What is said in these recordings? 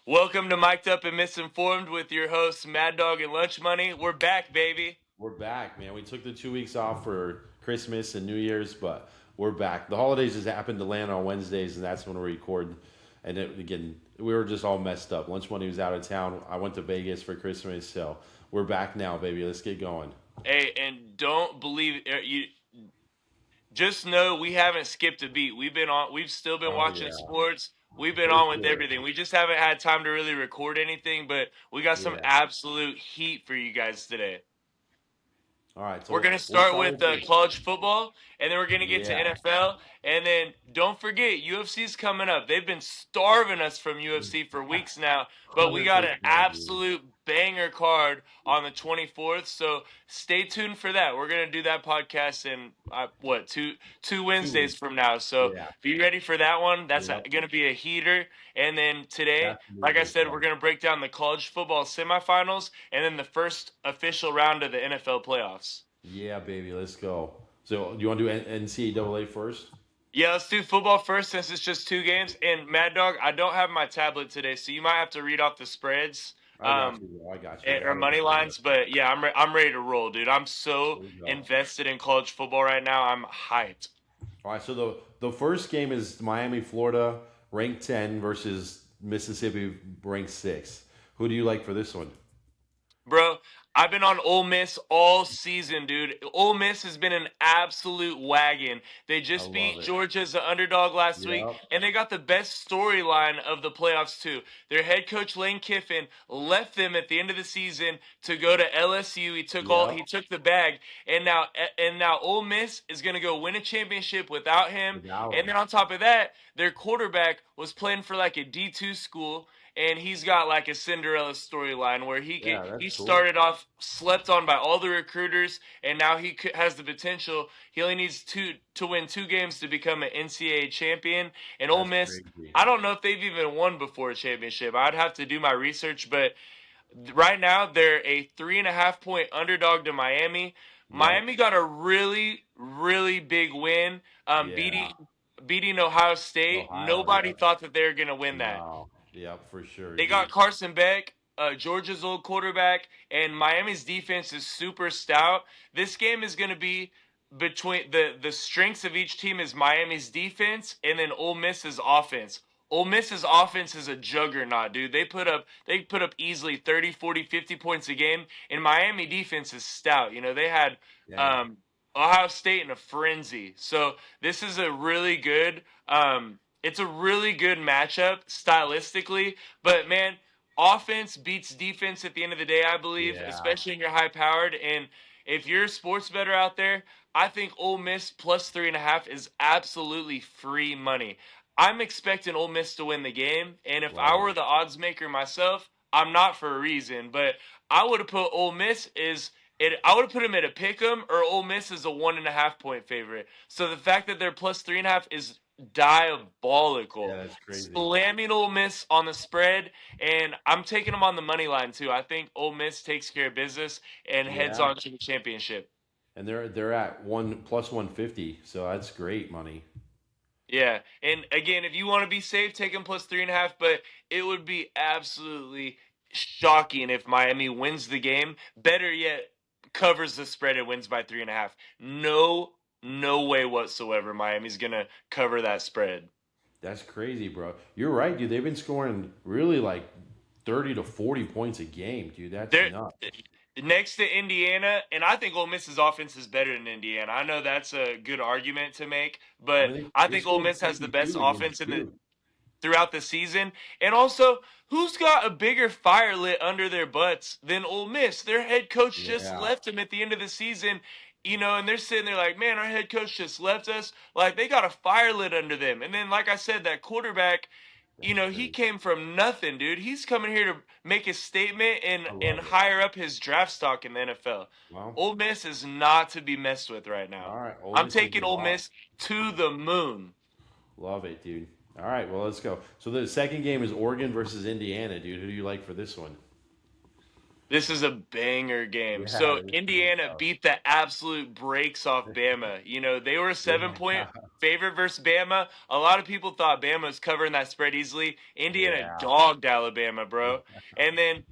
Welcome to Mic'd Up and Misinformed with your hosts, MadDog and LunchMoney. We're back, baby. We're back, man. We took the 2 weeks off for Christmas and New Year's, but we're back. The holidays just happened to land on Wednesdays, and that's when we record. And again, we were just all messed up. Lunch Money was out of town. I went to Vegas for Christmas, so we're back now, baby. Let's get going. Hey, and don't believe you. Just know we haven't skipped a beat. We've been on. We've still been Oh watching yeah, sports. We've been for on with sure. everything. We just haven't had time to really record anything, but we got some Yeah. absolute heat for you guys today. All right, We're so going to we'll start start with with this. college football, and then we're going to get to Yeah. NFL. And then don't forget, UFC's coming up. They've been starving us from UFC for weeks now, but we got an 100%, dude. absolute banger card on the 24th. So stay tuned for that. We're going to do that podcast in, two Two Wednesdays weeks. from now. So Yeah. be ready for that one. That's Yep. going to be a heater. And then today, That's gonna be a like I good said, we're one. going to break down the college football semifinals and then the first official round of the NFL playoffs. Yeah, baby. Let's go. So, do you want to do NCAA first? Yeah, let's do football first since it's just two games. And Mad Dog, I don't have my tablet today, so you might have to read off the spreads, I got you, bro. I got you. I or got it money right here. lines. But yeah, I'm ready to roll, dude. I'm so Here we go. invested in college football right now. I'm hyped. All right, so the first game is Miami, Florida, ranked 10 versus Mississippi, ranked 6. Who do you like for this one? Bro, I've been on Ole Miss all season, dude. Ole Miss has been an absolute wagon. They I just love beat it. Georgia as the underdog last week, Yep. and they got the best storyline of the playoffs, too. Their head coach, Lane Kiffin, left them at the end of the season to go to LSU. He Yep. took the bag, and now Ole Miss is gonna go win a championship without him. Without And him. then on top of that, their quarterback was playing for like a D2 school, and he's got like a Cinderella storyline where Yeah, he that's cool. started off slept on by all the recruiters, and now has the potential. He only needs to win two games to become an NCAA champion. And Ole That's Miss, crazy. I don't know if they've even won before a championship. I'd have to do my research, but right now they're a 3.5 point underdog to Miami. Yep. Miami got a really big win, Yeah. beating Ohio State. Ohio, Nobody yep. thought that they were going to win that. No. Yep, for sure, They got dude. Carson Beck, Georgia's old quarterback, and Miami's defense is super stout. This game is going to be between the strengths of each team is Miami's defense and then Ole Miss's offense. Ole Miss's offense is a juggernaut, dude. They put up easily 30, 40, 50 points a game, and Miami defense is stout. They had Yeah. um, Ohio State in a frenzy. So this is it's a really good matchup stylistically, but man, offense beats defense at the end of the day, I believe, Yeah. especially when you're high powered. And if you're a sports better out there, I think Ole Miss plus 3.5 is absolutely free money. I'm expecting Ole Miss to win the game, and if I Love were it. the odds maker myself, I'm not for a reason, but I would have put Ole Miss is it. I would have put him at a pick 'em or Ole Miss is a 1.5 point favorite. So the fact that they're plus 3.5 is Yeah, diabolical. that's crazy. Slamming Ole Miss on the spread, and I'm taking them on the money line too. I think Ole Miss takes care of business and heads Yeah. on to the championship. And they're at one plus 150, so that's great money. Yeah, and again, if you want to be safe, take them plus 3.5. But it would be absolutely shocking if Miami wins the game. Better yet, covers the spread and wins by 3.5. No way whatsoever. Miami's gonna cover that spread. That's crazy, bro. You're right, dude. They've been scoring really like 30 to 40 points a game, dude. That's They're nuts. next to Indiana, and I think Ole Miss's offense is better than Indiana. I know that's a good argument to make, I but mean, I they think Ole scored Miss has the best 52 offense against in the Duke. throughout the season. And also, who's got a bigger fire lit under their butts than Ole Miss? Their head coach just Yeah, left them at the end of the season, and they're sitting there like, man, our head coach just left us. Like, they got a fire lit under them. And then, like I said, that quarterback, that's he crazy. came from nothing, dude. He's coming here to make a statement and, I and love it. higher up his draft stock in the NFL. Well, Ole Miss is not to be messed with right now. all right. Ole I'm Miss is taking your Ole lock. Miss to the moon. Love it, dude. All right, well, let's go. So the second game is Oregon versus Indiana, dude. Who do you like for this one? This is a banger game. Yeah, So it's gonna be Indiana tough. beat the absolute brakes off Bama. They were a 7 point Yeah, favorite versus Bama. A lot of people thought Bama was covering that spread easily. Indiana yeah, dogged Alabama, bro. And then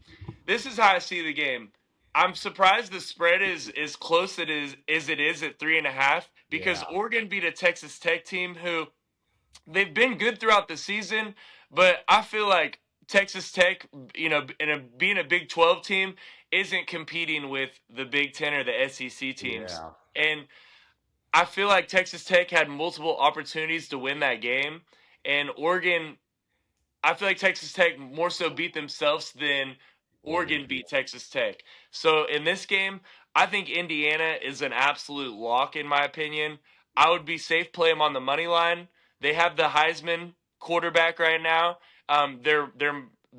this is how I see the game. I'm surprised the spread is as close as it is at 3.5 because yeah, Oregon beat a Texas Tech team who they've been good throughout the season, but I feel like Texas Tech, being a Big 12 team, isn't competing with the Big 10 or the SEC teams. yeah. And I feel like Texas Tech had multiple opportunities to win that game, and Oregon, I feel like Texas Tech more so beat themselves than Oregon. Oregon beat Texas Tech. So in this game, I think Indiana is an absolute lock in my opinion. I would be safe play them on the money line. They have the Heisman quarterback right now. They're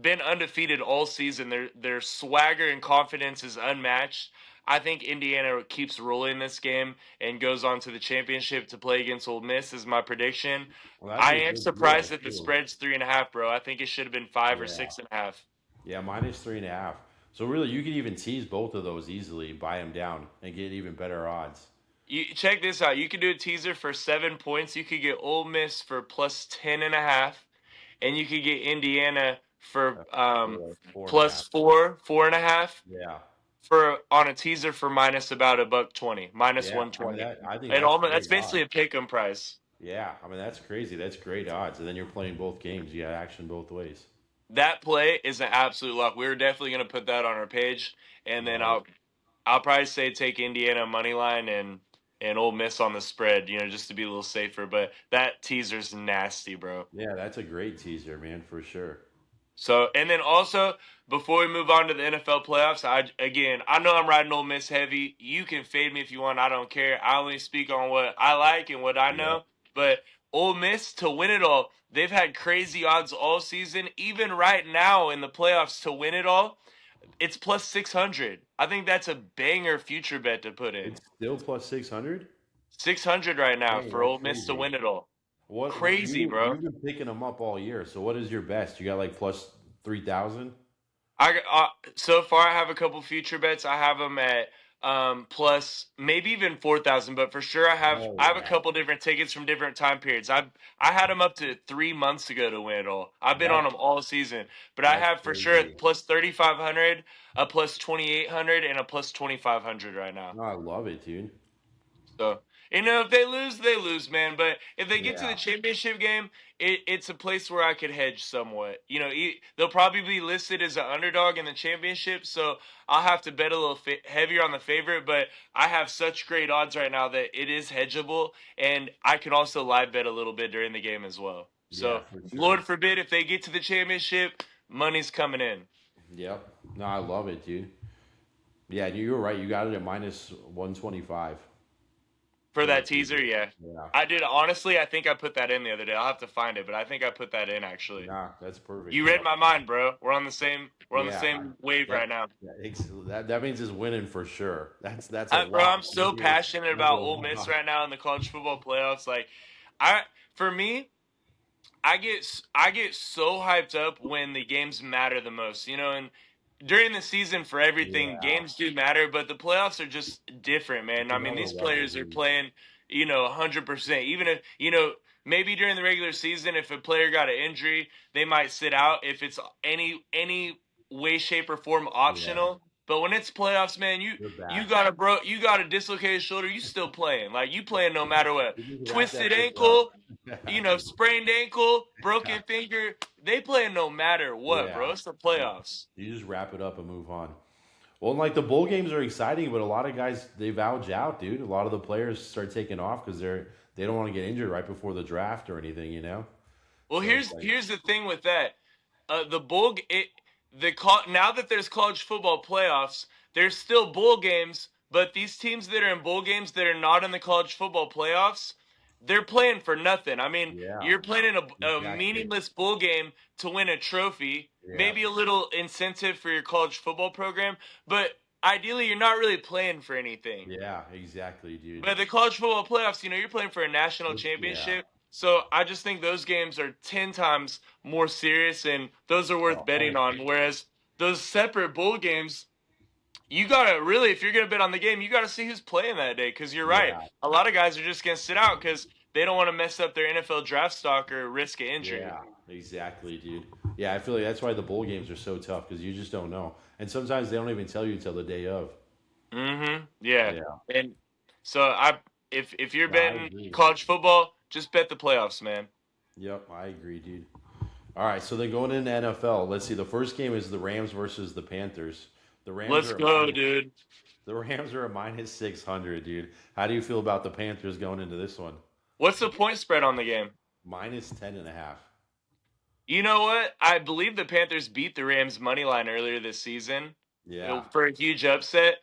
been undefeated all season. Their swagger and confidence is unmatched. I think Indiana keeps rolling this game and goes on to the championship to play against Ole Miss is my prediction. Well, that'd I be a am good deal surprised that the too. spread's 3.5, bro. I think it should have been 5 or Yeah, 6.5. yeah. Minus 3.5. So really, you could even tease both of those easily, buy them down, and get even better odds. You check this out. You could do a teaser for 7 points. You could get Ole Miss for plus 10.5, and you could get Indiana for Four, four and a plus half. 4.5 Yeah, for on a teaser for minus about a buck 20, minus yeah. I mean 120. that. I think And that's almost that's great basically odds. a pick 'em price. Yeah, I mean that's crazy. That's great odds, and then you're playing both games. You got action both ways. That play is an absolute lock. We were definitely going to put that on our page, and then Nice. I'll probably say take Indiana money line and Ole Miss on the spread, just to be a little safer. But that teaser's nasty, bro. Yeah, that's a great teaser, man, for sure. So and then also before we move on to the NFL playoffs, I know I'm riding Ole Miss heavy. You can fade me if you want. I don't care. I only speak on what I like and what I Yep. know. But Ole Miss to win it all, they've had crazy odds all season. Even right now in the playoffs to win it all, it's plus 600. I think that's a banger future bet to put in. It's still plus 600. 600 right now Dang, for that's Ole Miss to crazy. win it all. What Crazy, bro. you've been picking them up all year. So what is your best? You got like plus 3,000. So far I have a couple future bets. I have them at plus maybe even 4,000, but for sure Oh I have a wow, couple different tickets from different time periods. I had them up to 3 months ago to win it all. I've been on that's them all season, but I that's have for sure crazy. at plus 3,500, a plus 2,800, and a plus 2,500 right now. No, I love it, dude. So, if they lose, man. But if they get to the Yeah, championship game, it's a place where I could hedge somewhat. They'll probably be listed as an underdog in the championship, so I'll have to bet a little heavier on the favorite. But I have such great odds right now that it is hedgeable, and I can also live bet a little bit during the game as well. yeah, So, for Lord sure. forbid if they get to the championship, money's coming in Yep. No, I love it, dude. Yeah, you were right. You got it at minus 125 for for the that teaser. teaser. Yeah, Yeah. I did. Honestly, I think I put that in the other day. I'll have to find it, but I think I put that in actually. Nah, that's perfect. You read Yep. my mind, bro. We're on the Yeah. same wave That right now. that means it's winning for sure. That's a Bro, I'm lock. so passionate That's a about Ole Miss lock. right now in the college football playoffs. Like, I for me, I get so hyped up when the games matter the most. And during the season for everything, Yeah. games do matter, but the playoffs are just different, man. It's I mean, another these level, players are dude. playing, 100%. Even if, maybe during the regular season, if a player got an injury, they might sit out if it's any way, shape, or form Yeah. optional. But when it's playoffs, man, you You're you back. got a you got a dislocated shoulder, you still playing. Like you playing no matter what. You just wrap Twisted that bitch up. ankle, sprained ankle, broken finger. They playing no matter what, Yeah. bro. It's the playoffs. You just wrap it up and move on. Well, and like the bowl games are exciting, but a lot of guys they vouch out, dude. A lot of the players start taking off because they don't want to get injured right before the draft or anything, you know. Well, So it's here's like, here's the thing with that. The bowl it now that there's college football playoffs, there's still bowl games, but these teams that are in bowl games that are not in the college football playoffs, they're playing for nothing. I mean, yeah, you're playing in a exactly. meaningless bowl game to win a trophy, Yeah, maybe a little incentive for your college football program, but ideally you're not really playing for anything. yeah, exactly, dude. But the college football playoffs, you're playing for a national Yeah. championship. So I just think those games are 10 times more serious and those are worth Oh, betting on. 100%. Whereas those separate bowl games, You gotta really, if you're gonna bet on the game, you gotta see who's playing that day. Because you're right, Yeah, a lot of guys are just gonna sit out because they don't want to mess up their NFL draft stock or risk an injury. yeah, exactly, dude. Yeah, I feel like that's why the bowl games are so tough because you just don't know, and sometimes they don't even tell you until the day of. Mm-hmm. Yeah, Yeah, and so if you're no, I betting agree. college football, just bet the playoffs, man. Yep, I agree, dude. All right, so then going into NFL, let's see. The first game is the Rams versus the Panthers. The Rams Let's are a go, minus. dude. The Rams are a minus 600, dude. How do you feel about the Panthers going into this one? What's the point spread on the game? Minus 10.5. You know what? I believe the Panthers beat the Rams money line earlier this season Yeah, for a huge upset.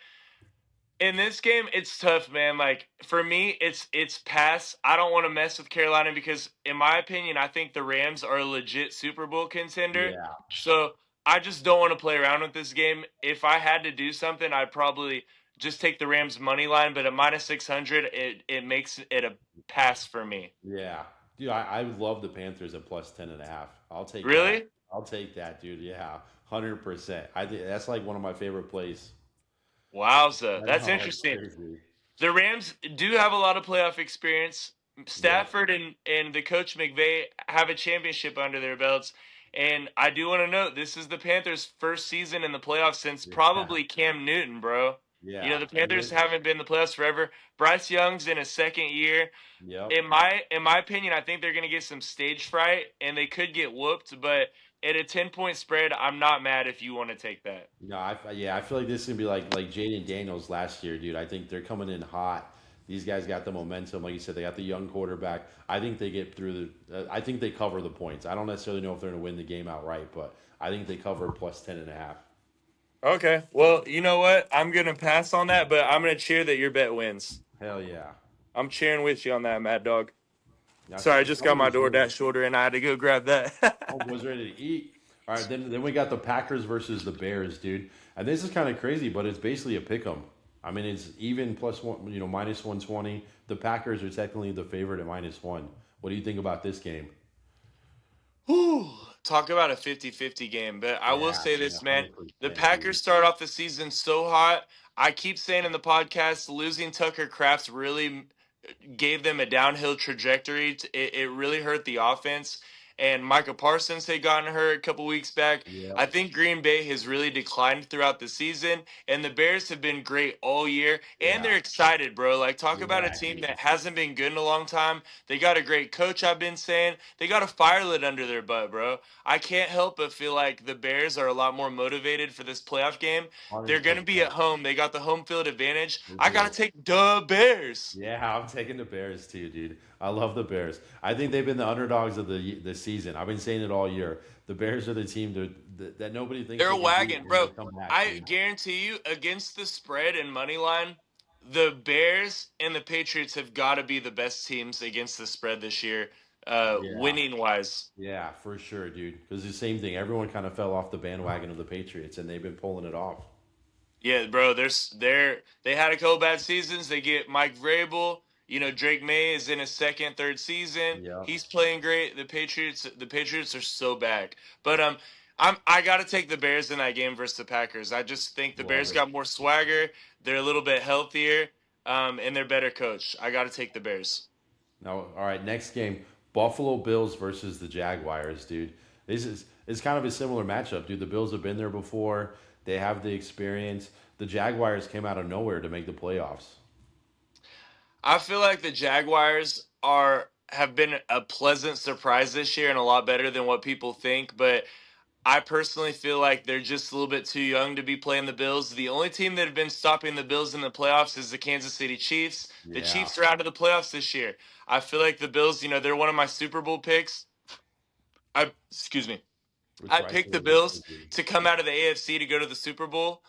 In this game, it's tough, man. Like for me, it's pass. I don't want to mess with Carolina because, in my opinion, I think the Rams are a legit Super Bowl contender. yeah. So I just don't want to play around with this game. If I had to do something, I'd probably just take the Rams money line. But at minus 600, it makes it a pass for me. Yeah, dude, I would love the Panthers at plus 10.5. I'll take that. Really? I'll take that, dude. Yeah, 100%. I think that's like one of my favorite plays. Wowza, I that's know it's interesting. crazy. The Rams do have a lot of playoff experience. Yep. Stafford and the coach McVay have a championship under their belts. And I do want to note this is the Panthers' first season in the playoffs since Yeah. probably Cam Newton, bro. You know, Yeah. the And Panthers then, haven't been in the playoffs forever. Bryce Young's in his second year. yep. In my opinion, I think they're gonna get some stage fright and they could get whooped, but at a 10-point spread, I'm not mad if you want to take that. No, yeah, I feel like this is gonna be like Jaden Daniels last year, dude. I think they're coming in hot. These guys got the momentum, like you said. They got the young quarterback. I think they get through I think they cover the points. I don't necessarily know if they're gonna win the game outright, but I think they cover plus 10.5. Okay. Well, you know what? I'm gonna pass on that, but I'm gonna cheer that your bet wins. Hell yeah. I'm cheering with you on that, Mad Dog. Now Sorry, I just got somebody my was ready. DoorDash order and I had to go grab Oh, that. was ready to eat. All right, then we got the Packers versus the Bears, dude. And this is kind of crazy, but it's basically a pick 'em. I mean, it's even plus one, minus 120. The Packers are technically the favorite at minus one. What do you think about this game? Whew. Talk about a 50-50 game. But I will Yeah, say yeah, this, man. The 100%, dude. Packers start off the season so hot. I keep saying in the podcast, losing Tucker Crafts really gave them a downhill trajectory. It really hurt the offense. And Micah Parsons had gotten hurt a couple weeks back. Yep. I think Green Bay has really declined throughout the season, and the Bears have been great all year. And Yeah. they're excited, bro. Like, talk about a Yeah, team dude. that hasn't been good in a long time. They got a great coach, I've been saying. They got a fire lit under their butt, bro. I can't help but feel like the Bears are a lot more motivated for this playoff game. They're going to be 100%. at home. They got the home field advantage. They I got do. to take the Bears. Yeah, I'm taking the Bears too, dude. I love the Bears. I think they've been the underdogs of the season. I've been saying it all year. The Bears are the team that nobody thinks They're they a can beat, wagon, and bro. they come back, I dude. guarantee you, against the spread and money line, the Bears and the Patriots have got to be the best teams against the spread this year, Yeah, winning wise. yeah, for sure, dude. Because the same thing. Everyone kind of fell off the bandwagon of the Patriots, and they've been pulling it off. Yeah, bro. They had a couple bad seasons. They get Mike Vrabel. You know, Drake May is in his second, third season. Yeah, He's playing great. The Patriots are so back. But I got to take the Bears in that game versus the Packers. I just think the love Bears it. got more swagger. They're a little bit healthier, and they're better coached. I got to take the Bears. Now, all right, next game: Buffalo Bills versus the Jaguars, dude. This is it's kind of a similar matchup, dude. The Bills have been there before. They have the experience. The Jaguars came out of nowhere to make the playoffs. I feel like the Jaguars are have been a pleasant surprise this year and a lot better than what people think, but I personally feel like they're just a little bit too young to be playing the Bills. The only team that have been stopping the Bills in the playoffs is the Kansas City Chiefs. The Yeah, Chiefs are out of the playoffs this year. I feel like the Bills, they're one of my Super Bowl picks. Excuse me. which I picked rightfully the they Bills should be. to come out of the AFC to go to the Super Bowl.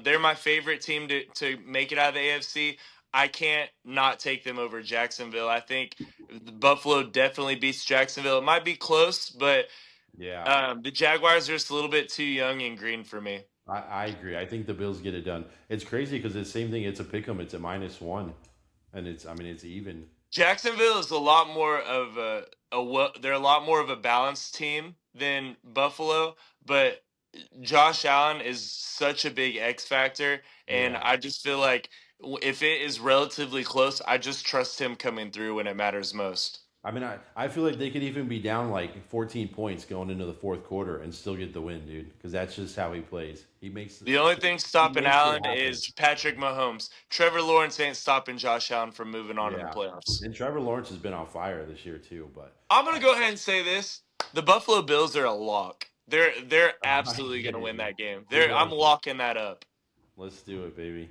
They're my favorite team to make it out of the AFC. I can't not take them over Jacksonville. I think Buffalo definitely beats Jacksonville. It might be close, but Yeah, the Jaguars are just a little bit too young and green for me. I agree. I think the Bills get it done. It's crazy because it's the same thing. It's a pick 'em. It's a minus one, and I mean, it's even. Jacksonville is a lot more of they're a lot more of a balanced team than Buffalo, but Josh Allen is such a big X factor, and Yeah. I just feel like if it is relatively close, I just trust him coming through when it matters most. I mean, I feel like they could even be down like 14 points going into the fourth quarter and still get the win, dude. Because that's just how he plays. The only thing He stopping makes it Allen happen. is Patrick Mahomes. Trevor Lawrence ain't stopping Josh Allen from moving on in the Yeah. playoffs. And Trevor Lawrence has been on fire this year too. But I'm gonna I, go ahead and say this: the Buffalo Bills are a lock. They're I absolutely get gonna it, win dude. that game. We're I'm going to. locking that up. Let's do it, baby.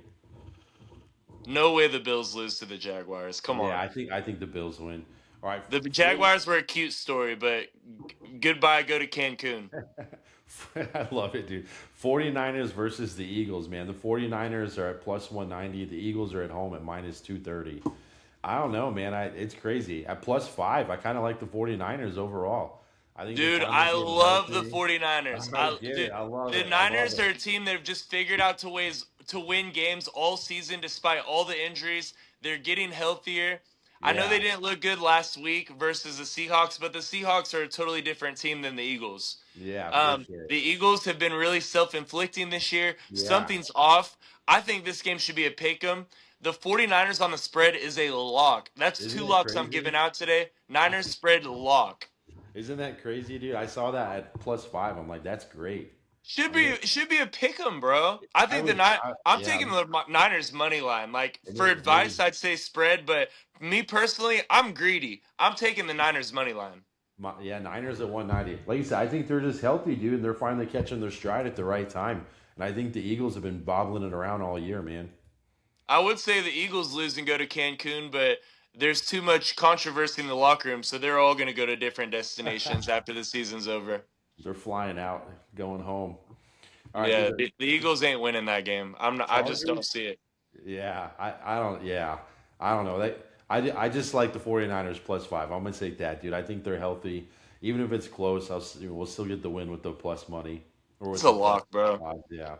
No way the Bills lose to the Jaguars. Come Yeah, on. I think the Bills win. All right, The 40. Jaguars were a cute story, but goodbye, go to Cancun. I love it, dude. 49ers versus the Eagles, man. The 49ers are at plus 190. The Eagles are at home at minus 230. I don't know, man. It's crazy. At plus 5, I kind of like the 49ers overall. I think they're Dude, finally I getting love the healthy. 49ers. I get Dude, it. I love the it. I love Niners it. are a team that have just figured out to ways to win games all season despite all the injuries. They're getting healthier. I know they Yeah. didn't look good last week versus the Seahawks, but the Seahawks are a totally different team than the Eagles. Yeah, for sure. The Eagles have been really self-inflicting this year. Yeah. Something's off. I think this game should be a pick 'em. The 49ers on the spread is a lock. That's Isn't two it locks I'm crazy? giving out today. Niners spread lock. Isn't that crazy, dude? I saw that at plus 5. I'm like, that's great. I'm gonna. Should be a pick 'em, bro. I I think would. I'm Yeah. taking the Niners money line. Like for Maybe advice, I'd say spread, but me personally, I'm greedy. I'm taking the Niners money line. Yeah, Niners at 190. Like you said, I think they're just healthy, dude, and they're finally catching their stride at the right time. And I think the Eagles have been bobbling it around all year, man. I would say the Eagles lose and go to Cancun, but there's too much controversy in the locker room, so they're all going to go to different destinations after the season's over. They're flying out, going home. All right, Yeah, the the Eagles ain't winning that game. I'm not, I just don't Chargers. see it. Yeah, I don't. Yeah, I don't know. I just like the 49ers plus 5. I'm gonna take that, dude. I think they're healthy. Even if it's close, we'll still get the win with the plus money or It's with a the plus lock, bro. odds. Yeah.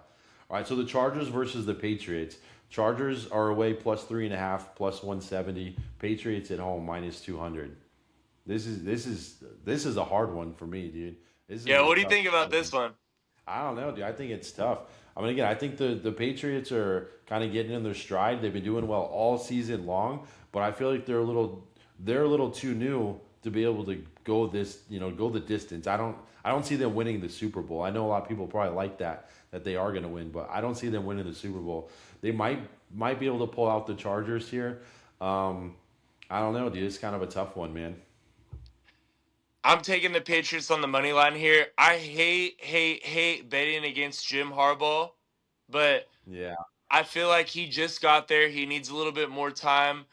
All right. So the Chargers versus the Patriots. Chargers are away plus 3.5, plus 170. Patriots at home minus 200. This is a hard one for me, dude. This is Yeah, a what do you tough think about this decision. one? I don't know, dude. I think it's tough. I mean, again, I think the Patriots are kind of getting in their stride. They've been doing well all season long, but I feel like they're a little too new to be able to go the distance. I don't see them winning the Super Bowl. I know a lot of people probably like that they are going to win, but I don't see them winning the Super Bowl. They might be able to pull out the Chargers here. Um, I don't know, dude. It's kind of a tough one, man. I'm taking the Patriots on the money line here. I hate betting against Jim Harbaugh, but Yeah, I feel like he just got there. He needs a little bit more time.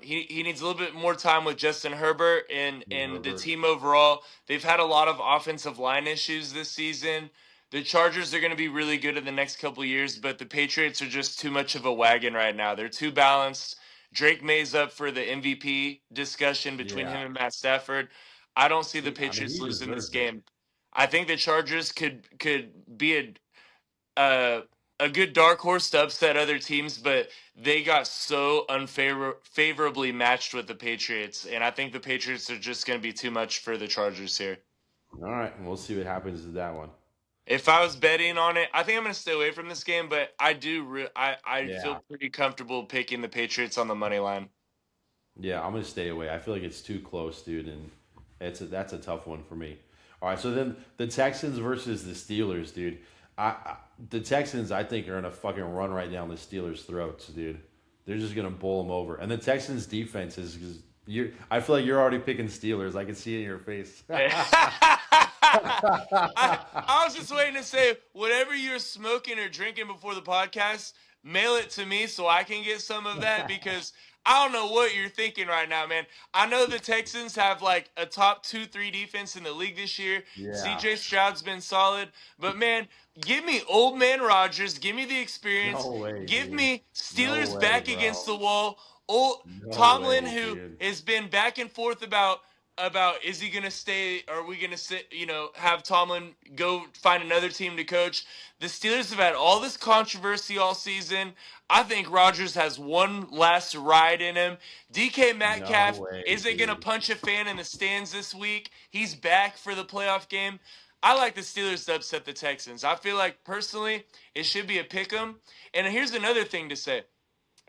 He needs a little bit more time with Justin Herbert and and the Herbert. team overall. They've had a lot of offensive line issues this season. The Chargers are going to be really good in the next couple of years, but the Patriots are just too much of a wagon right now. They're too balanced. Drake May's up for the MVP discussion between Yeah, him and Matt Stafford. I don't see the I mean Patriots he losing this deserves it. game. I think the Chargers could be uh, a good dark horse to upset other teams, but they got so favorably matched with the Patriots, and I think the Patriots are just going to be too much for the Chargers here. All right, we'll see what happens to that one. If I was betting on it, I think I'm going to stay away from this game, but I feel Yeah, pretty comfortable picking the Patriots on the money line. yeah, I'm gonna stay away. I feel like it's too close, dude, and that's a tough one for me. All right, so then the Texans versus the Steelers, dude. The Texans, I think, are gonna fucking run right down the Steelers' throats, dude. They're just gonna bowl them over, and the Texans' defense is you. I feel like you're already picking Steelers. I can see it in your face. I was just waiting to say whatever you're smoking or drinking before the podcast, mail it to me so I can get some of that because I don't know what you're thinking right now, man. I know the Texans have like a top 2, 3 defense in the league this year. Yeah, CJ Stroud's been solid, but man, give me old man Rodgers, give me the no experience, way, give dude. me No Steelers way, back against bro. the wall. Old No Tomlin, way, who dude. has been back and forth about is he gonna stay? Are we gonna sit? Have Tomlin go find another team to coach? The Steelers have had all this controversy all season. I think Rodgers has one last ride in him. DK No Metcalf way, isn't gonna dude. punch a fan in the stands this week. He's back for the playoff game. I like the Steelers to upset the Texans. I feel like personally it should be a pick 'em. And here's another thing to say.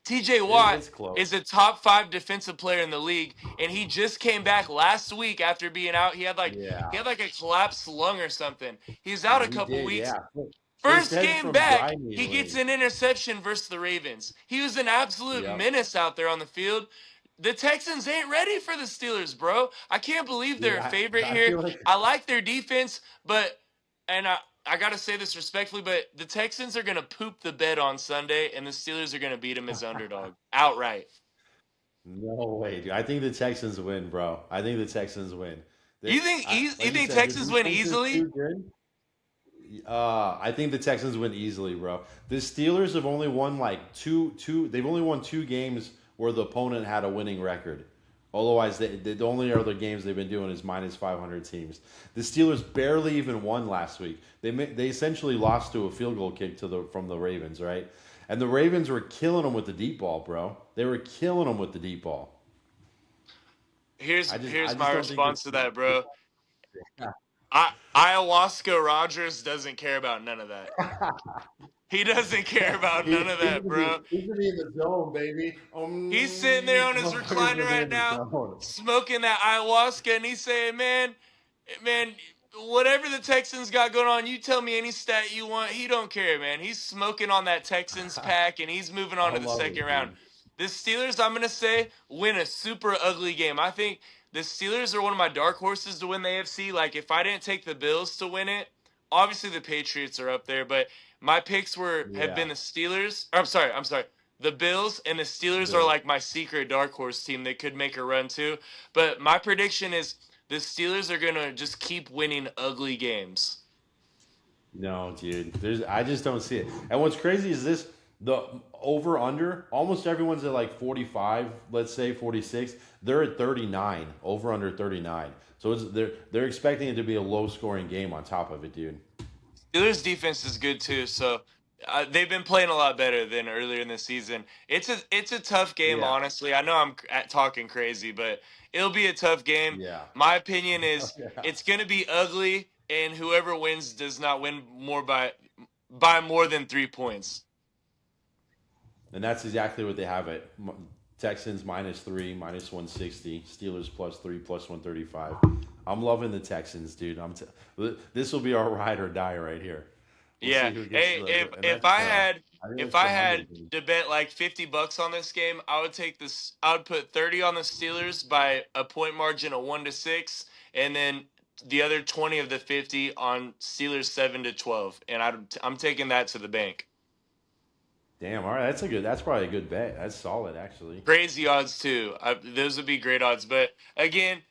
TJ Watt It's close. is a top 5 defensive player in the league, and he just came back last week after being out. He Yeah, had like a collapsed lung or something. He's out a he couple did. weeks. Yeah, his First head's game from back, dry he gets needling. an interception versus the Ravens. He was an absolute Yep. menace out there on the field. The Texans ain't ready for the Steelers, bro. I can't believe Dude, they're a favorite I here. feel like I like their defense, but and I got to say this respectfully, but the Texans are going to poop the bed on Sunday, and the Steelers are going to beat them as underdog outright. no way, dude. I think the Texans win, bro. I think the Texans win. You Like you think said, the Texans win defense is easily? too good. I think the Texans win easily, bro. The Steelers have only won like two. They've only won two games where the opponent had a winning record. Otherwise, the only other games they've been doing is minus 500 teams. The Steelers barely even won last week. They essentially lost to a field goal kick from the Ravens, right? And the Ravens were killing them with the deep ball, bro. They were killing them with the deep ball. I Here's just my don't think response to that, this. bro. Ayahuasca Rogers doesn't care about none of that. He doesn't care about none of He's that, gonna be bro. he's gonna be in the zone, baby. He's sitting there on his Motherfucker's recliner gonna be right in the now, zone. smoking that ayahuasca, and he's saying, man, whatever the Texans got going on, you tell me any stat you want. He don't care, man. He's smoking on that Texans pack, and he's moving on I to the love second it, round. dude. The Steelers, I'm gonna say, win a super ugly game. I think the Steelers are one of my dark horses to win the AFC. Like, if I didn't take the Bills to win it, obviously the Patriots are up there, but my picks have Yeah, been the Steelers. I'm sorry, the Bills and the Steelers are Bills. like my secret dark horse team that could make a run too. But my prediction is the Steelers are gonna just keep winning ugly games. No, dude. I just don't see it. And what's crazy is this: the over under. Almost everyone's at like 45. Let's say 46. They're at 39. Over under 39. So they're expecting it to be a low scoring game on top of it, dude. Steelers defense is good too, so they've been playing a lot better than earlier in the season. It's a tough game, Yeah, honestly. I know talking crazy, but it'll be a tough game. yeah, My opinion is yeah. it's going to be ugly, and whoever wins does not win by more than 3 points. And that's exactly what they have it. Texans minus three, minus 160. Steelers plus three, plus 135. I'm loving the Texans, dude. This will be our ride or die right here. We'll Yeah. see who gets Hey, the. And that's. I think if that's I the Monday had game. to bet like $50 on this game, I would take this. I would put 30 on the Steelers by a point margin of 1-6, and then the other 20 of the 50 on Steelers 7-12, and I'm taking that to the bank. Damn. All right. That's probably a good bet. That's solid, actually. Crazy odds too. Those would be great odds, but again,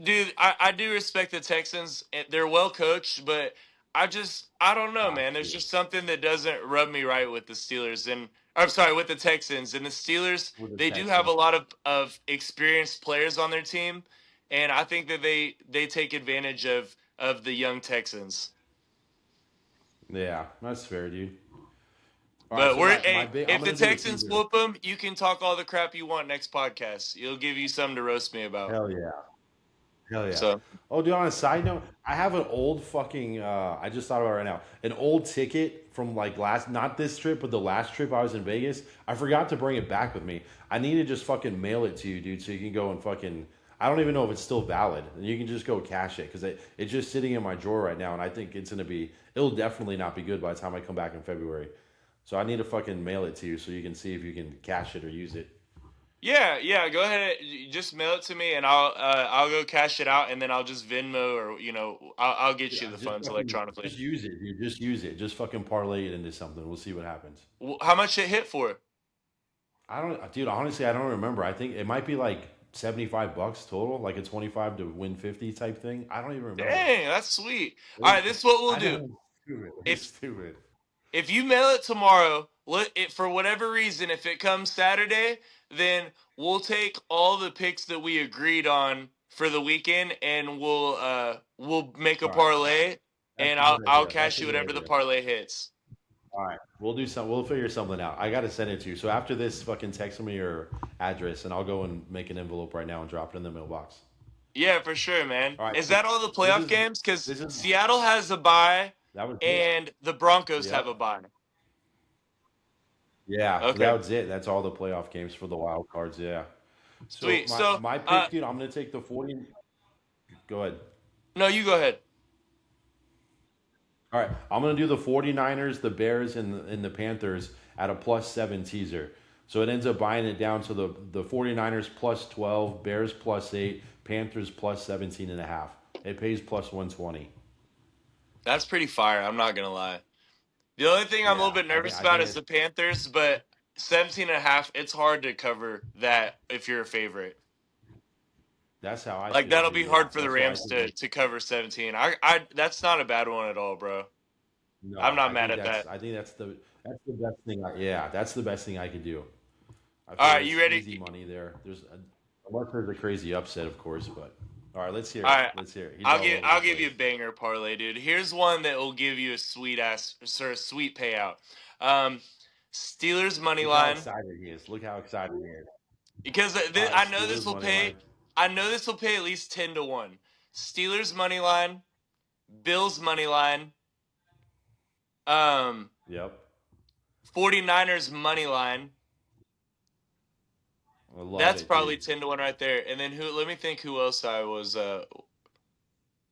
dude, I do respect the Texans. They're well coached, but I don't know, Got man. There's you just something that doesn't rub me right with the Steelers, and I'm sorry, with the Texans and the Steelers. with the They do have a Texans. lot of experienced players on their team, and I think that they take advantage of the young Texans. Yeah, that's fair, dude. All right. But So my hey, big. I'm if the gonna do a Texans teaser. whoop them, you can talk all the crap you want next podcast. It'll give you something to roast me about. Hell yeah. Hell yeah. So. Oh, dude, on a side note, I have an old fucking I just thought about it right now. An old ticket from like not this trip, but the last trip I was in Vegas. I forgot to bring it back with me. I need to just fucking mail it to you, dude, so you can go and fucking I don't even know if it's still valid. And you can just go cash it because it's just sitting in my drawer right now, and I think it'll definitely not be good by the time I come back in February. So I need to fucking mail it to you so you can see if you can cash it or use it. Yeah, yeah. Go ahead, just mail it to me, and I'll go cash it out, and then I'll just Venmo or I'll get you Yeah, the funds electronically. just use it, dude. Just use it. Just fucking parlay it into something. We'll see what happens. How much it hit for? I don't, dude. Honestly, I don't remember. I think it might be like $75 total, like a 25 to win 50 type thing. I don't even remember. Dang, that's sweet. It All was, right, this is what we'll I do. know it's stupid. It's If stupid. if you mail it tomorrow, for whatever reason, if it comes Saturday, then we'll take all the picks that we agreed on for the weekend, and we'll make a All right, parlay, that's and a good I'll idea. That's cash a you good whatever the idea. parlay hits. All right, we'll do some. We'll figure something out. I gotta send it to you. So after this, fucking text me your address, and I'll go and make an envelope right now and drop it in the mailbox. Yeah, for sure, man. All right, Is so that all the this playoff is games? Because this is Seattle has a bye that was it. and the Broncos have a Yep. bye. Yeah, Okay, that was it. That's all the playoff games for the wild cards. Yeah. So sweet. my So, my pick, dude, I'm gonna take the 40. Go ahead. no, you go ahead. All right, I'm gonna do the 49ers, the Bears, and the Panthers at a +7 teaser. So it ends up buying it down to the 49ers +12, Bears +8, Panthers +17 and a half. It pays +120. That's pretty fire. I'm not gonna lie. The only thing I'm a little Yeah, bit I think nervous I about think is it, the Panthers, but 17 and a half, it's hard to cover that if you're a favorite. that's how I Like feel, that'll dude. be Yeah, hard for the that's why I Rams think to cover 17. I that's not a bad one at all, bro. I'm no, not mad at that. I think that's the best thing. Yeah, that's the best thing I could do. I All feel right, you it's easy ready? money there. Unless there's a crazy upset, of course. But all right, let's hear All it. right, Let's hear it. He's all over the I'll give you a place. banger parlay, dude. Here's one that will give you a sweet ass, sort of sweet payout. Um, Steelers money Look how line excited he is. Look how excited he is. because All right, I know Steelers this will money pay. line. I know this will pay at least 10 to 1. Steelers money line, Bills money line, um, Yep, 49ers money line. I love That's it, probably dude. 10 to 1 right there. And then who? Let me think who else I was.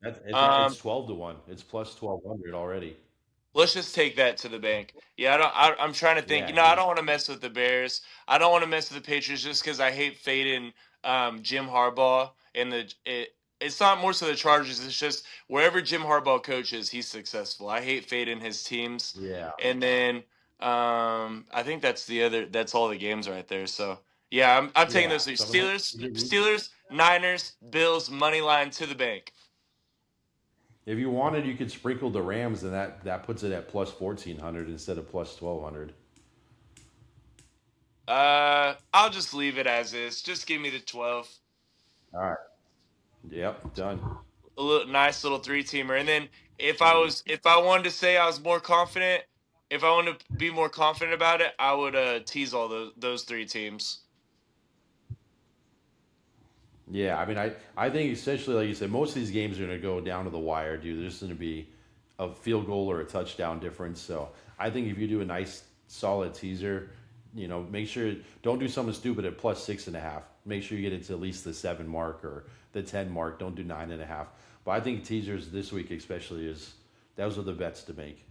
It's Um, 12 to 1. It's plus 1200 already. Let's just take that to the bank. Yeah, I'm trying to think. Yeah, I dude. don't want to mess with the Bears. I don't want to mess with the Patriots just because I hate fading Jim Harbaugh. And it's not more so the Chargers. It's just wherever Jim Harbaugh coaches, he's successful. I hate fading his teams. Yeah, And then I think that's the other. That's all the games right there. So yeah, I'm taking yeah. those three: So I'm gonna Steelers, Niners, Bills, money line to the bank. if you wanted, you could sprinkle the Rams, and that puts it at plus 1400 instead of plus 1200. I'll just leave it as is. Just give me the 12. All right. Yep. Done. A little nice little three-teamer. And then if I wanted to say I was more confident, if I wanted to be more confident about it, I would tease all those three teams. Yeah, I mean, I think essentially, like you said, most of these games are going to go down to the wire, dude. There's going to be a field goal or a touchdown difference. So I think if you do a nice, solid teaser, make sure don't do something stupid at plus 6.5. Make sure you get it to at least the 7 mark or the 10 mark. Don't do 9.5. But I think teasers this week, especially, those are the bets to make.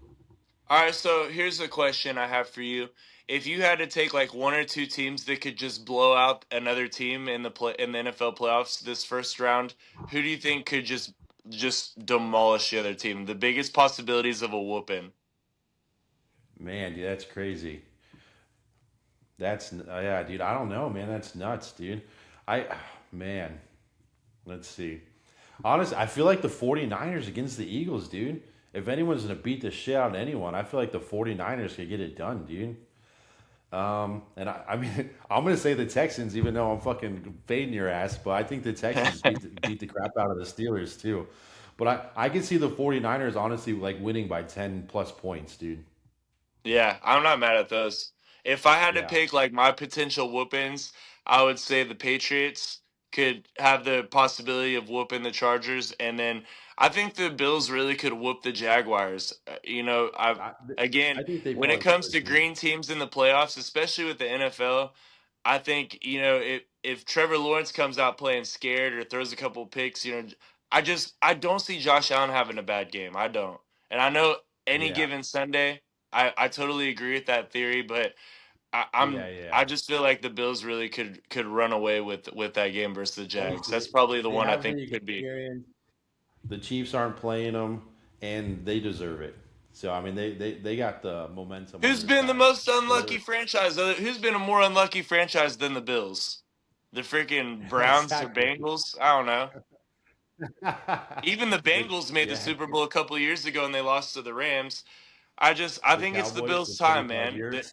All right, so here's a question I have for you. If you had to take like one or two teams that could just blow out another team in the NFL playoffs this first round, who do you think could just demolish the other team? The biggest possibilities of a whooping. Man, dude, that's crazy. Yeah, dude. I don't know, man. That's nuts, dude. I man, let's see. Honestly, I feel like the 49ers against the Eagles, dude. If anyone's going to beat the shit out of anyone, I feel like the 49ers could get it done, dude. And I mean, I'm going to say the Texans, even though I'm fucking fading your ass, but I think the Texans beat the crap out of the Steelers, too. But I can see the 49ers honestly like winning by 10 plus points, dude. Yeah, I'm not mad at those. If I had to Yeah. pick like my potential whoopings, I would say the Patriots could have the possibility of whooping the Chargers, and then I think the Bills really could whoop the Jaguars. I I, again, I think they when it probably comes could, to too. green teams in the playoffs, especially with the NFL, I think if Trevor Lawrence comes out playing scared or throws a couple picks, I don't see Josh Allen having a bad game. I don't, and I know any Yeah. given Sunday. I totally agree with that theory, but Yeah, yeah. I just feel like the Bills really could run away with that game versus the Jags. Honestly, That's probably the they one I have think the could be. experience. The Chiefs aren't playing them, and they deserve it. So I mean, they got the momentum on Who's their been the side. most So unlucky they're franchise? Who's been a more unlucky franchise than the Bills? The freaking Browns or exactly. Bengals? I don't know. Even the The Bengals made the yeah, Super Bowl a couple years ago and they lost to the Rams. I the think it's the Cowboys for Bills' time, 25 man. years.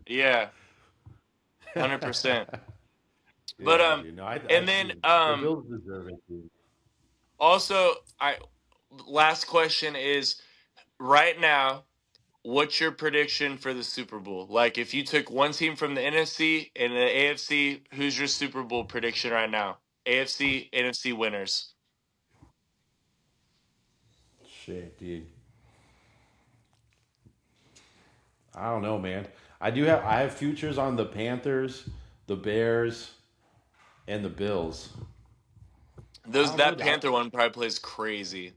Yeah, 100%. But Yeah, dude. No, I and then dude, the Bills deserve it, dude. also I last question is right now, what's your prediction for the Super Bowl? Like, if you took one team from the NFC and the AFC, who's your Super Bowl prediction right now? AFC, NFC winners. Shit, dude. I don't know, man. I have futures on the Panthers, the Bears, and the Bills. I Those don't that know. Panther one probably plays crazy.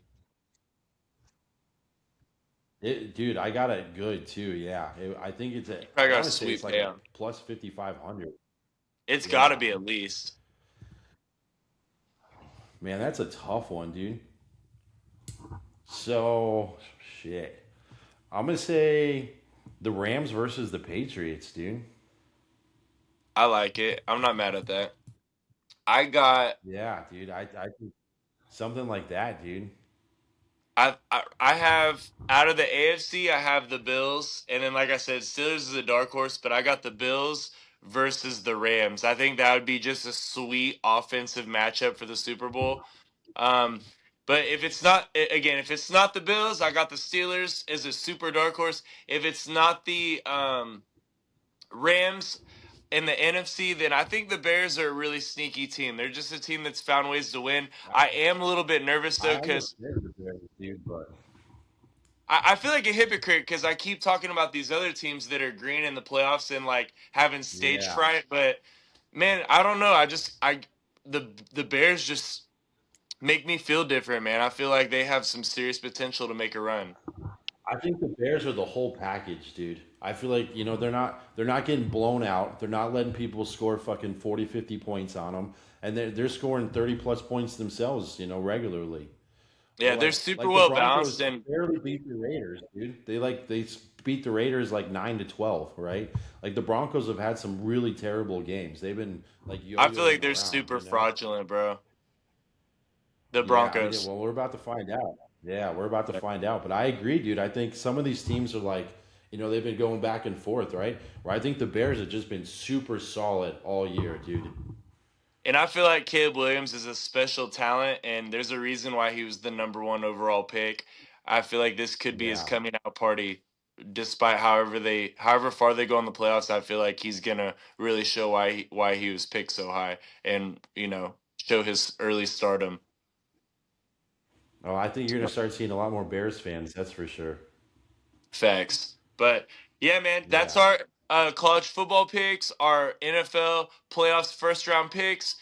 Dude, I got it good too. Yeah, I think it's a. You I probably got a want to say it's sweet like a payout. plus 5,500. It's got to Yeah, be at least. man, that's a tough one, dude. So shit. I'm gonna say the Rams versus the Patriots, dude. I like it. I'm not mad at that. I got Yeah, dude. I think something like that, dude. I have out of the AFC, I have the Bills, and then like I said, Steelers is a dark horse, but I got the Bills versus the Rams. I think that would be just a sweet offensive matchup for the Super Bowl. Um, but if it's not again, if it's not the Bills, I got the Steelers as a super dark horse. If it's not the Rams in the NFC, then I think the Bears are a really sneaky team. They're just a team that's found ways to win. I am a little bit nervous though I because understand the Bears, dude, but I feel like a hypocrite because I keep talking about these other teams that are green in the playoffs and like having stage yeah, fright. But man, I don't know. The Bears just make me feel different, man. I feel like they have some serious potential to make a run. I think the Bears are the whole package, dude. I feel like they're not getting blown out. They're not letting people score fucking 40, 50 points on them, and they're scoring 30 plus points themselves, regularly. Yeah, they're Like super like the well balanced, Broncos and barely beat the Raiders, dude. They beat the Raiders like 9-12, right? Like the Broncos have had some really terrible games. They've been like I feel like yo-yoing they're around, super fraudulent, bro. The Yeah, I mean, Broncos. well, we're about to find out. Yeah, we're about to find out. But I agree, dude. I think some of these teams are like, they've been going back and forth, right? Where I think the Bears have just been super solid all year, dude. And I feel like Caleb Williams is a special talent, and there's a reason why he was the number one overall pick. I feel like this could be his Yeah, coming out party, despite however far they go in the playoffs. I feel like he's gonna really show why he was picked so high, and show his early stardom. oh, I think you're gonna start seeing a lot more Bears fans. That's for sure. Facts. But yeah, man, that's Yeah, our college football picks, our NFL playoffs first round picks.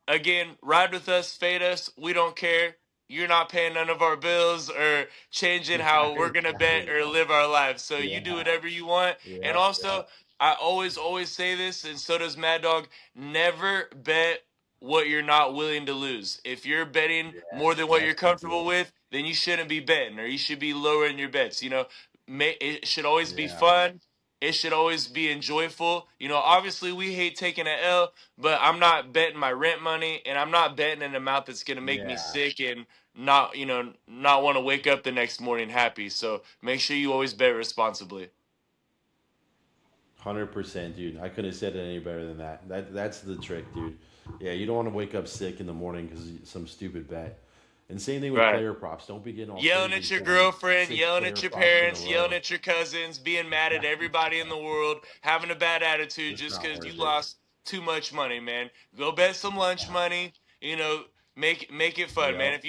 Again, ride with us, fade us. We don't care. You're not paying none of our bills or changing yeah, how we're gonna bet exactly. or live our lives. So you do Yeah, whatever you want. And yeah, yeah, also, I always say this, and so does Mad Dog. Never bet what you're not willing to lose. If you're betting more than what you're that's the comfortable deal. with, then you shouldn't be betting, or you should be lowering your bets. It should always be Yeah, fun. It should always be enjoyable. Obviously we hate taking an L, but I'm not betting my rent money, and I'm not betting an amount that's gonna make me yeah, sick and not want to wake up the next morning happy. So make sure you always bet responsibly. 100%, dude. I couldn't have said it any better than that. That's the trick, dude. Yeah, you don't want to wake up sick in the morning because some stupid bet. And same thing with Right. player props. Don't be getting all Yelling crazy at your throwing girlfriend, six yelling player at your props in a parents, yelling row. at your cousins, being mad at everybody in the world, having a bad attitude Just just not because you worth it. lost too much money, man. Go bet some lunch Yeah. money. Make it fun, man. Yep.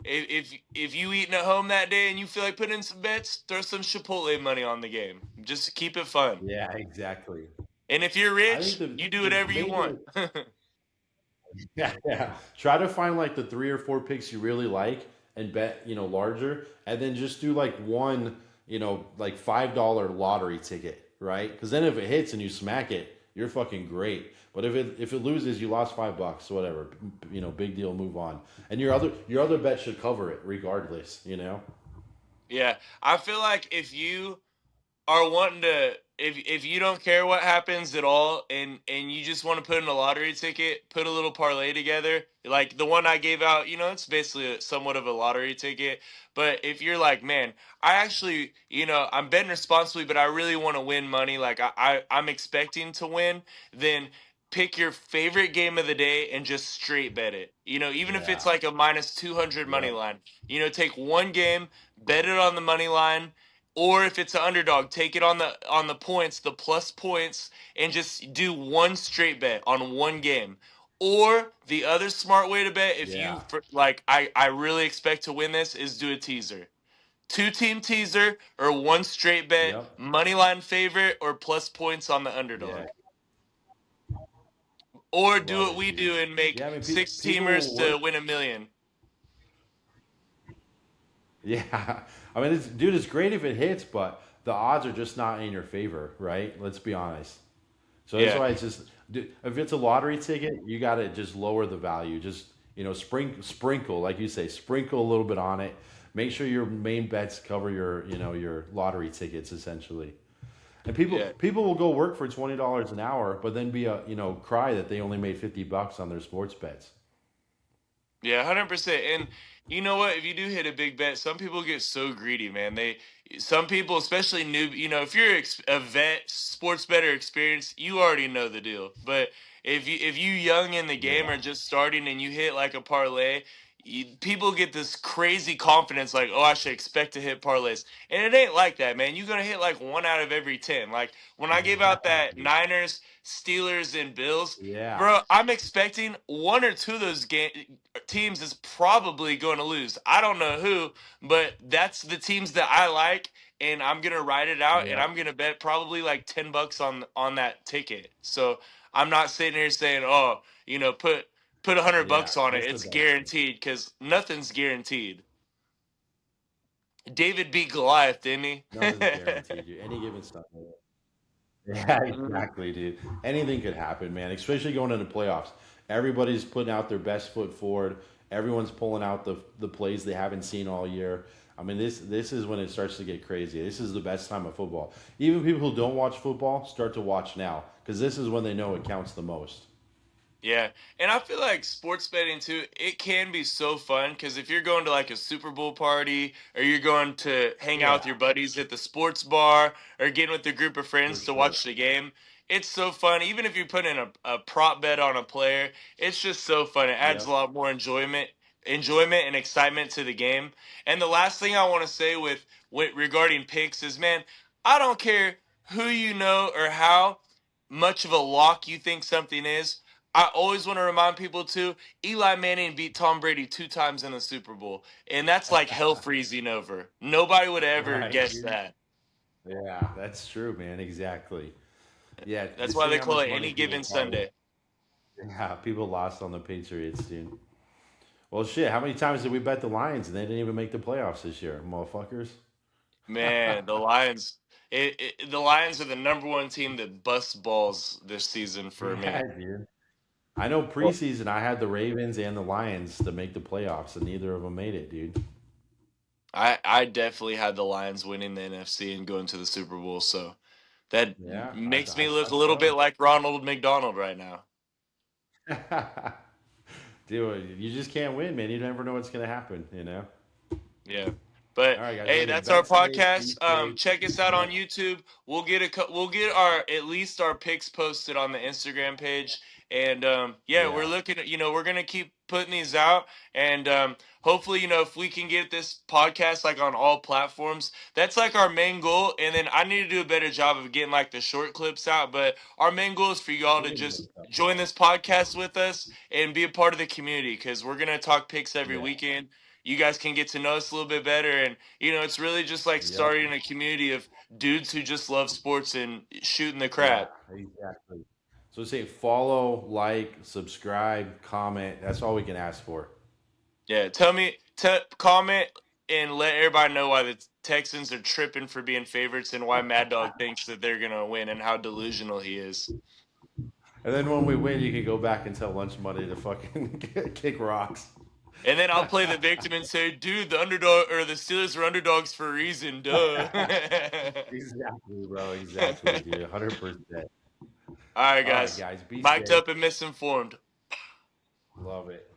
If you eating at home that day and you feel like putting in some bets, throw some Chipotle money on the game. Just keep it fun. Yeah, exactly. And if you're I think rich, the you do the whatever you want. major yeah. Try to find like the 3 or 4 picks you really like and bet, larger, and then just do like one, like $5 lottery ticket, right? Because then if it hits and you smack it, you're fucking great. But if it loses, you lost $5, whatever. Big deal, move on. And your other bet should cover it regardless. Yeah, I feel like if you are wanting to if you don't care what happens at all and you just want to put in a lottery ticket, put a little parlay together. Like the one I gave out, it's basically somewhat of a lottery ticket. But if you're like, man, I actually, I'm betting responsibly, but I really want to win money, like I'm expecting to win, then pick your favorite game of the day and just straight bet it. Even if it's Yeah. like a minus 200 money Yep. line, take one game, bet it on the money line, or if it's an underdog, take it on the points, the plus points, and just do one straight bet on one game. Or the other smart way to bet, if you Yeah. like, I really expect to win this, is do a teaser. Two-team teaser or one straight bet, Yep. money line favorite or plus points on the Yeah. underdog. Or do Love what it, we dude. do and make Yeah, I mean, six people will teamers to work. win 1 million. Yeah. I mean, dude, it's great if it hits, but the odds are just not in your favor, right? Let's be honest. So that's Yeah. why it's just, if it's a lottery ticket, you got to just lower the value. Just, sprinkle, like you say, sprinkle a little bit on it. Make sure your main bets cover your lottery tickets essentially. And Yeah. people will go work for $20 an hour, but then cry that they only made $50 on their sports bets. Yeah, 100%. And you know what? If you do hit a big bet, some people get so greedy, man. Some people, especially new, if you're a vet, sports better experience, you already know the deal. But if you young in the game Yeah, or just starting and you hit like a parlay, people get this crazy confidence, like, oh, I should expect to hit parlays, and it ain't like that, man. You're gonna hit like 1 out of every 10. Like when I gave out that exactly. Niners, Steelers, and Bills. Yeah, Bro, I'm expecting one or two of those teams is probably going to lose. I don't know who, but that's the teams that I like, and I'm gonna write it out, and yep, I'm gonna bet probably like $10 on that ticket. So I'm not sitting here saying, oh, put a hundred yeah. bucks on it. That's the It's best thing. guaranteed because nothing's guaranteed. David beat Goliath, didn't he? Nothing's guaranteed. You any given Sunday. Yeah, exactly, dude. Anything could happen, man. Especially going into playoffs. Everybody's putting out their best foot forward. Everyone's pulling out the plays they haven't seen all year. I mean, this is when it starts to get crazy. This is the best time of football. Even people who don't watch football start to watch now because this is when they know it counts the most. Yeah, and I feel like sports betting too, it can be so fun because if you're going to like a Super Bowl party or you're going to hang out Yeah, with your buddies at the sports bar or getting with a group of for friends to sure. watch the game, it's so fun. Even if you put in a prop bet on a player, it's just so fun. It adds a Yep. lot more enjoyment and excitement to the game. And the last thing I want to say with regarding picks is, man, I don't care who you know or how much of a lock you think something is. I always want to remind people too, Eli Manning beat Tom Brady 2 times in the Super Bowl, and that's like hell freezing over. Nobody would ever Right, guess dude. that. Yeah, that's true, man. Exactly. Yeah, That's just why seeing they how call much it money any people given probably. Sunday. Yeah, people lost on the Patriots, dude. Well, shit. How many times did we bet the Lions and they didn't even make the playoffs this year, motherfuckers? Man, the Lions. The Lions are the number one team that busts balls this season for Yeah, me. dude. I know Well, preseason I had the Ravens and the Lions to make the playoffs, and neither of them made it, dude. I definitely had the Lions winning the NFC and going to the Super Bowl, so that Yeah, makes I me look thought a little bit so. like Ronald McDonald right now. Dude, you just can't win, man. You never know what's gonna happen. Yeah. But All right, guys. Well, hey, again, that's our bet safe, be podcast. safe. Check us out on Yep. YouTube. We'll get our at least our picks posted on the Instagram page. And yeah, we're Yeah. looking at we're gonna keep putting these out, and hopefully if we can get this podcast like on all platforms, that's like our main goal. And then I need to do a better job of getting like the short clips out. But our main goal is for y'all We'll to get into just it. join this podcast with us and be a part of the community because we're gonna talk picks every Yeah. weekend. You guys can get to know us a little bit better, and it's really just like Yep. starting a community of dudes who just love sports and shooting the Yeah. crap. Exactly. So say follow, like, subscribe, comment. That's all we can ask for. Yeah, comment and let everybody know why the Texans are tripping for being favorites and why Mad Dog thinks that they're gonna win and how delusional he is. And then when we win, you can go back and tell Lunch Money to fucking kick rocks. And then I'll play the victim and say, "Dude, the underdog or the Steelers are underdogs for a reason, duh." Exactly, bro. Exactly, dude. 100%. All right, All right, guys, guys. Be mic'd safe. up and misinformed. Love it.